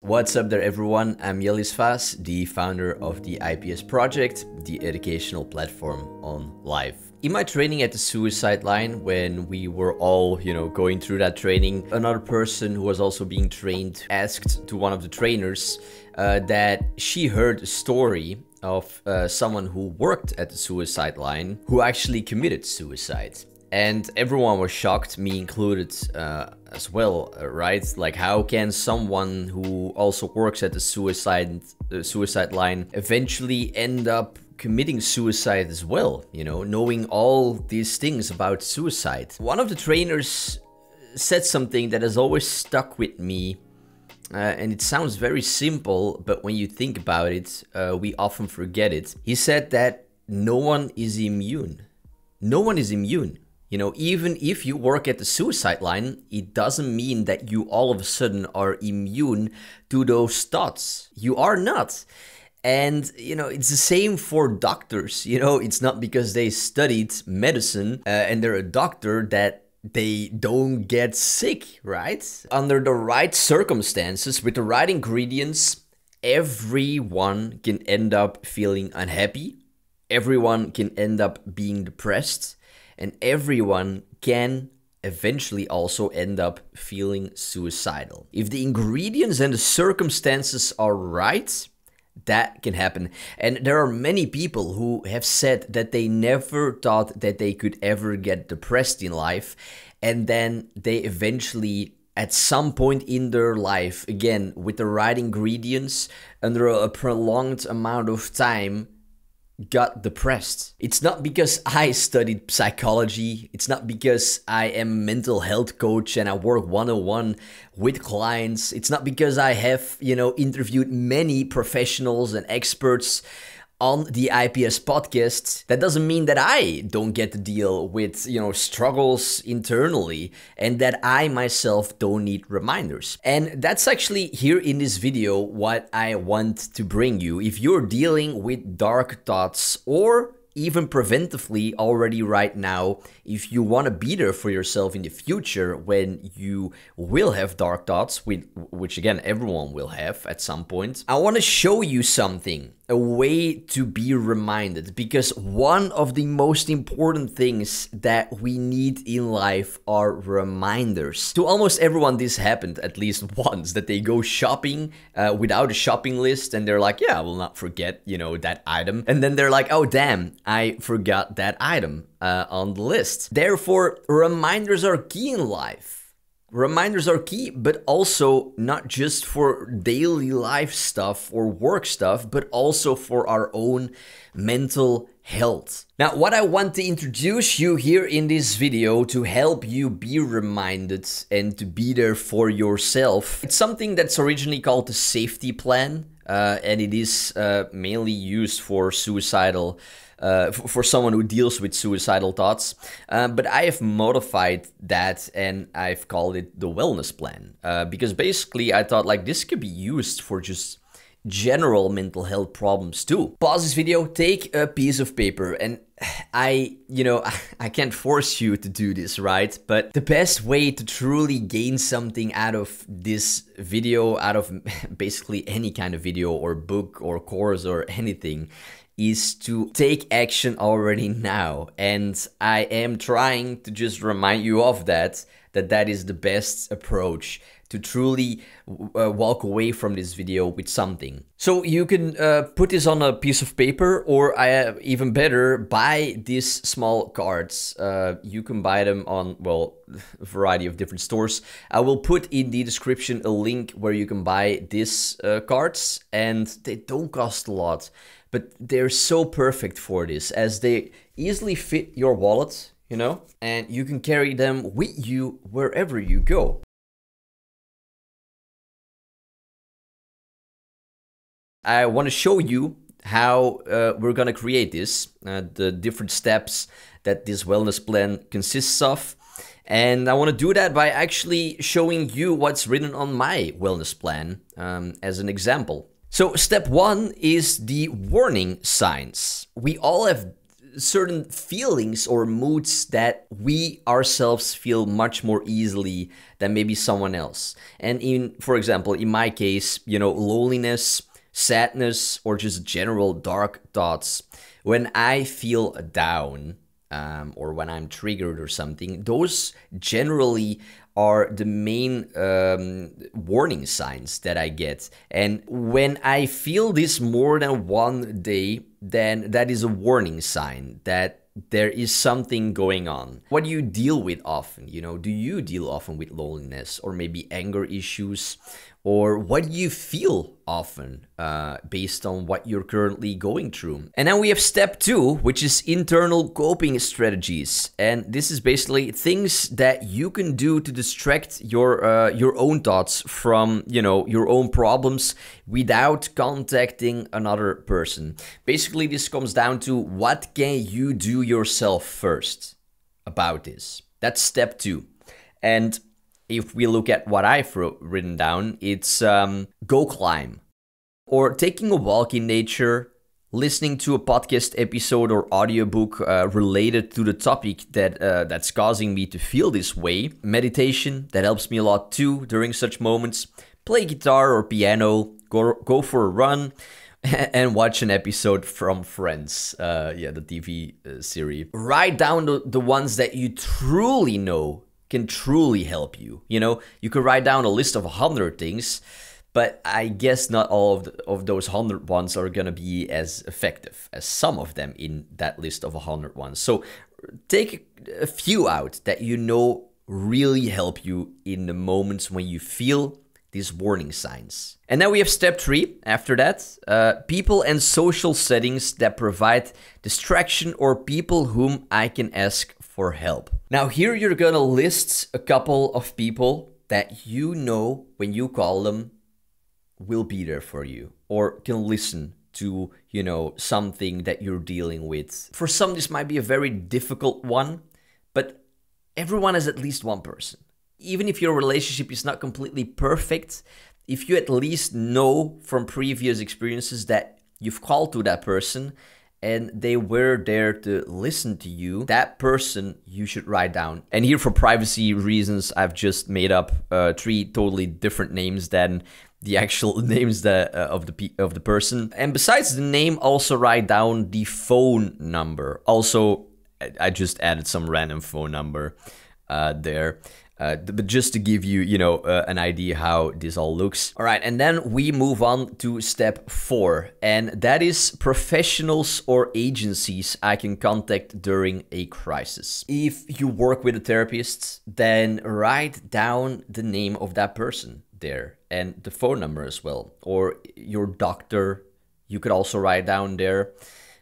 What's up there everyone, I'm Jellis Vaes, the founder of the IPS Project, the educational platform on life. In my training at the suicide line, when we were all, going through that training, another person who was also being trained asked to one of the trainers that she heard a story of someone who worked at the suicide line who actually committed suicide. And everyone was shocked, me included as well, right? Like, how can someone who also works at the suicide line eventually end up committing suicide as well, knowing all these things about suicide? One of the trainers said something that has always stuck with me, and it sounds very simple, but when you think about it, we often forget it. He said that no one is immune. No one is immune. Even if you work at the suicide line, it doesn't mean that you all of a sudden are immune to those thoughts. You are not. And, it's the same for doctors. It's not because they studied medicine and they're a doctor that they don't get sick, right? Under the right circumstances, with the right ingredients, everyone can end up feeling unhappy. Everyone can end up being depressed. And everyone can eventually also end up feeling suicidal. If the ingredients and the circumstances are right, that can happen. And there are many people who have said that they never thought that they could ever get depressed in life. And then they eventually, at some point in their life, again, with the right ingredients, under a prolonged amount of time, got depressed. It's not because I studied psychology. It's not because I am a mental health coach and I work one-on-one with clients. It's not because I have, interviewed many professionals and experts on the IPS podcast. That doesn't mean that I don't get to deal with, struggles internally and that I myself don't need reminders. And that's actually here in this video what I want to bring you. If you're dealing with dark thoughts or even preventively already right now, if you want to be there for yourself in the future when you will have dark thoughts, which again, everyone will have at some point, I want to show you something, a way to be reminded, because one of the most important things that we need in life are reminders. To almost everyone, this happened at least once, that they go shopping without a shopping list and they're like, yeah, I will not forget, that item. And then they're like, oh, damn, I forgot that item on the list. Therefore, reminders are key in life. Reminders are key, but also not just for daily life stuff or work stuff, but also for our own mental health. Now, what I want to introduce you here in this video to help you be reminded and to be there for yourself, it's something that's originally called the safety plan, and it is mainly used for suicidal for someone who deals with suicidal thoughts. But I have modified that and I've called it the wellness plan. Because basically I thought like this could be used for just general mental health problems too. Pause this video, take a piece of paper, and I can't force you to do this, right? But the best way to truly gain something out of this video, out of basically any kind of video or book or course or anything, is to take action already now. And I am trying to just remind you of that is the best approach to truly walk away from this video with something. So you can put this on a piece of paper, or even better, buy these small cards. You can buy them on, a variety of different stores. I will put in the description a link where you can buy these cards, and they don't cost a lot, but they're so perfect for this, as they easily fit your wallet, and you can carry them with you wherever you go. I want to show you how we're going to create this, the different steps that this wellness plan consists of. And I want to do that by actually showing you what's written on my wellness plan as an example. So step one is the warning signs. We all have certain feelings or moods that we ourselves feel much more easily than maybe someone else. And for example, in my case, loneliness, sadness, or just general dark thoughts, when I feel down, or when I'm triggered or something, those generally are the main warning signs that I get. And when I feel this more than one day, then that is a warning sign that there is something going on. What do you deal with often? Do you deal often with loneliness or maybe anger issues? Or what do you feel often based on what you're currently going through? And then we have step 2, which is internal coping strategies. And this is basically things that you can do to distract your own thoughts from, your own problems without contacting another person. Basically, this comes down to what can you do yourself first about this. That's step 2. And if we look at what I've written down, it's go climb, or taking a walk in nature, listening to a podcast episode or audiobook related to the topic that's causing me to feel this way. Meditation, that helps me a lot too during such moments. Play guitar or piano, go for a run, and watch an episode from Friends, the TV series. Write down the ones that you truly know can truly help you. You could write down a list of 100 things, but I guess not all of those 100 ones are gonna be as effective as some of them in that list of 100 ones. So take a few out that really help you in the moments when you feel these warning signs. And then we have step 3 after that, people and social settings that provide distraction or people whom I can ask for help. Now here you're gonna list a couple of people that when you call them will be there for you or can listen to, something that you're dealing with. For some, this might be a very difficult one, but everyone has at least one person. Even if your relationship is not completely perfect, if you at least know from previous experiences that you've called to that person and they were there to listen to you, that person you should write down. And here, for privacy reasons, I've just made up 3 totally different names than the actual names of the person. And besides the name, also write down the phone number. Also, I just added some random phone number there. But just to give you, an idea how this all looks. All right, and then we move on to step 4, and that is professionals or agencies I can contact during a crisis. If you work with a therapist, then write down the name of that person there and the phone number as well. Or your doctor, you could also write down there.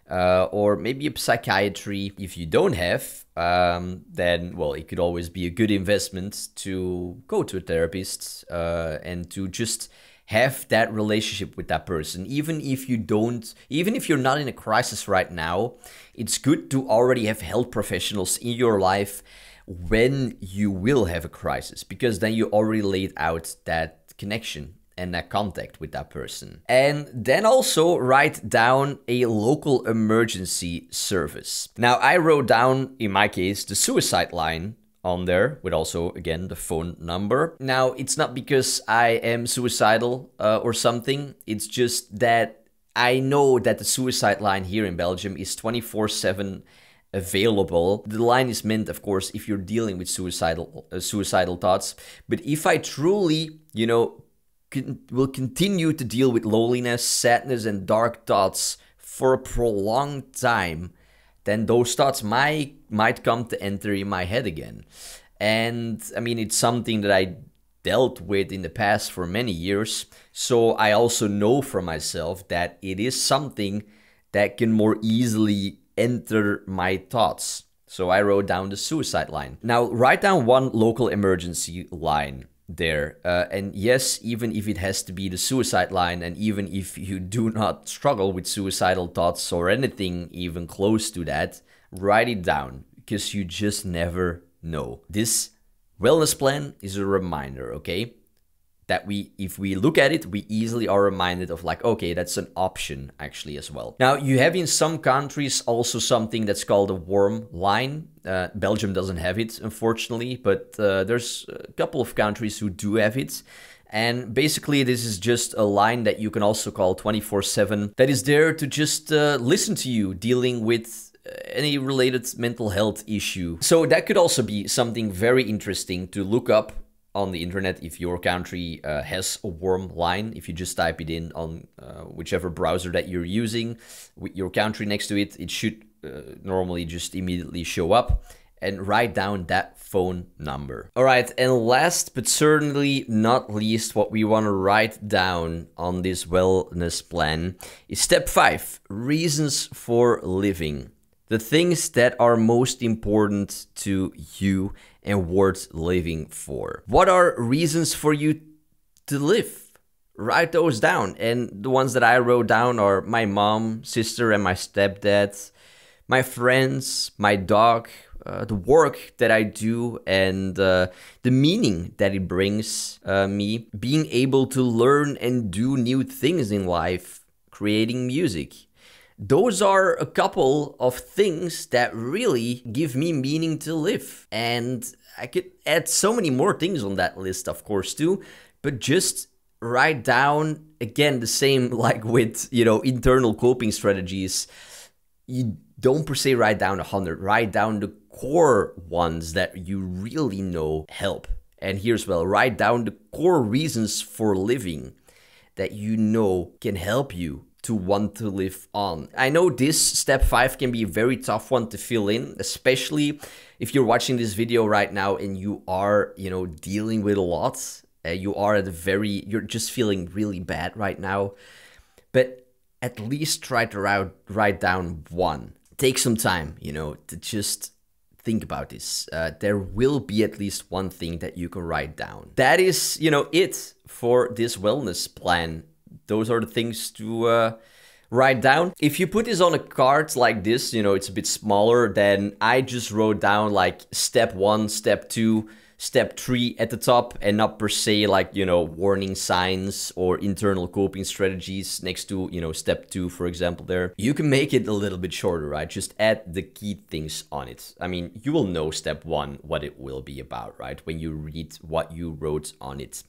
Or maybe a psychiatry. If you don't have, then, it could always be a good investment to go to a therapist and to just have that relationship with that person. Even if you're not in a crisis right now, it's good to already have health professionals in your life when you will have a crisis, because then you already laid out that connection and that contact with that person. And then also write down a local emergency service. Now, I wrote down, in my case, the suicide line on there with also, again, the phone number. Now, it's not because I am suicidal or something. It's just that I know that the suicide line here in Belgium is 24/7 available. The line is meant, of course, if you're dealing with suicidal thoughts. But if I truly, will continue to deal with loneliness, sadness, and dark thoughts for a prolonged time, then those thoughts might come to enter in my head again. And I mean, it's something that I dealt with in the past for many years. So I also know for myself that it is something that can more easily enter my thoughts. So I wrote down the suicide line. Now, write down one local emergency line there. And yes, even if it has to be the suicide line, and even if you do not struggle with suicidal thoughts or anything even close to that, write it down, because you just never know. This wellness plan is a reminder, okay? that if we look at it, we easily are reminded of like, okay, that's an option actually as well. Now, you have in some countries also something that's called a warm line. Belgium doesn't have it, unfortunately, but there's a couple of countries who do have it. And basically, this is just a line that you can also call 24/7 that is there to just listen to you dealing with any related mental health issue. So that could also be something very interesting to look up on the internet if your country has a warm line. If you just type it in on whichever browser that you're using with your country next to it, it should normally just immediately show up, and write down that phone number. All right, and last but certainly not least, what we want to write down on this wellness plan is step 5, reasons for living. The things that are most important to you and worth living for. What are reasons for you to live? Write those down. And the ones that I wrote down are my mom, sister, and my stepdad, my friends, my dog, the work that I do, and the meaning that it brings me, being able to learn and do new things in life, creating music. Those are a couple of things that really give me meaning to live. And I could add so many more things on that list, of course, too. But just write down, again, the same like with, internal coping strategies. You don't per se write down 100. Write down the core ones that you really know help. And here's write down the core reasons for living that you know can help you to want to live on. I know this step 5 can be a very tough one to fill in, especially if you're watching this video right now and you are, dealing with a lot. You're just feeling really bad right now. But at least try to write down one. Take some time, to just think about this. There will be at least one thing that you can write down. That is, it for this wellness plan. Those are the things to write down. If you put this on a card like this, it's a bit smaller, then I just wrote down like step 1, step 2, step 3 at the top, and not per se like, warning signs or internal coping strategies next to, step 2, for example, there. You can make it a little bit shorter, right? Just add the key things on it. I mean, you will know step 1, what it will be about, right? When you read what you wrote on it.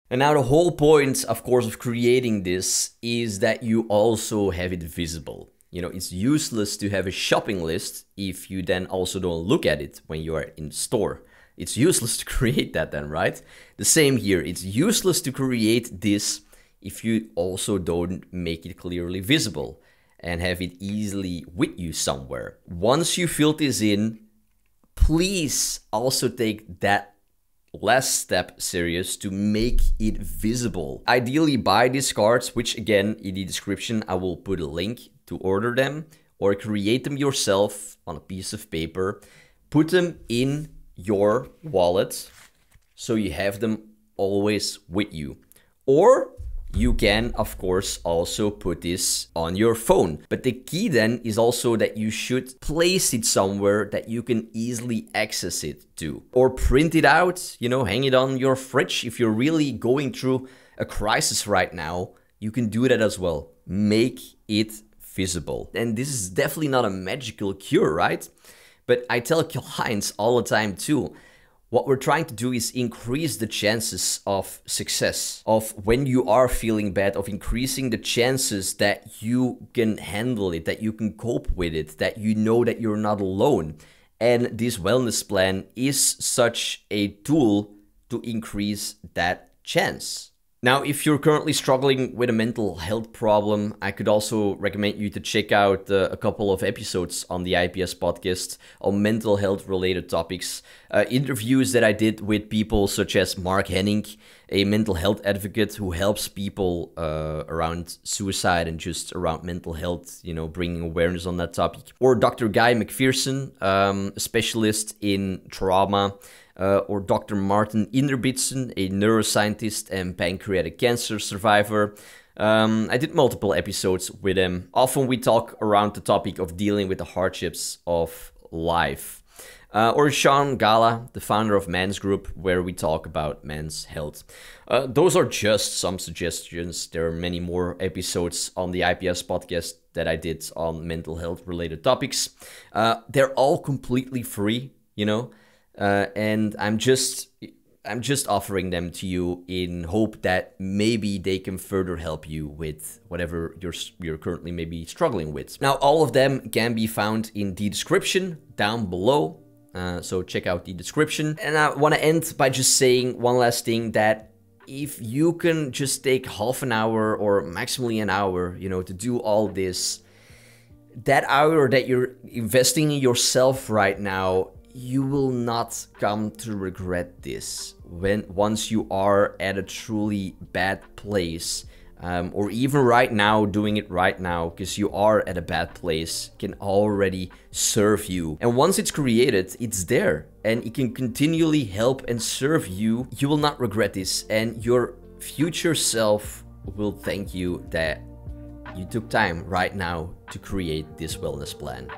And now the whole point, of course, of creating this is that you also have it visible. It's useless to have a shopping list if you then also don't look at it when you are in store. It's useless to create that then, right? The same here. It's useless to create this if you also don't make it clearly visible and have it easily with you somewhere. Once you fill this in, please also take that last step serious to make it visible. Ideally buy these cards, which again in the description I will put a link to order them, or create them yourself on a piece of paper. Put them in your wallet so you have them always with you. Or you can, of course, also put this on your phone. But the key then is also that you should place it somewhere that you can easily access it to. Or print it out, hang it on your fridge. If you're really going through a crisis right now, you can do that as well. Make it visible. And this is definitely not a magical cure, right? But I tell clients all the time too, what we're trying to do is increase the chances of success, of when you are feeling bad, of increasing the chances that you can handle it, that you can cope with it, that you know that you're not alone. And this wellness plan is such a tool to increase that chance. Now, if you're currently struggling with a mental health problem, I could also recommend you to check out a couple of episodes on the IPS podcast on mental health related topics. Interviews that I did with people such as Mark Henning, a mental health advocate who helps people around suicide and just around mental health, bringing awareness on that topic. Or Dr. Guy McPherson, a specialist in trauma. Or Dr. Martin Inderbitsen, a neuroscientist and pancreatic cancer survivor. I did multiple episodes with him. Often we talk around the topic of dealing with the hardships of life. or Sean Gala, the founder of Men's Group, where we talk about men's health. Those are just some suggestions. There are many more episodes on the IPS podcast that I did on mental health related topics. They're all completely free, and I'm just offering them to you in hope that maybe they can further help you with whatever you're currently maybe struggling with. Now, all of them can be found in the description down below. So check out the description. And I want to end by just saying one last thing, that if you can just take half an hour or maximally an hour, to do all this, that hour that you're investing in yourself right now, you will not come to regret this once you are at a truly bad place. Or even right now, doing it right now, because you are at a bad place, can already serve you. And once it's created, it's there, and it can continually help and serve you. You will not regret this, and your future self will thank you that you took time right now to create this wellness plan.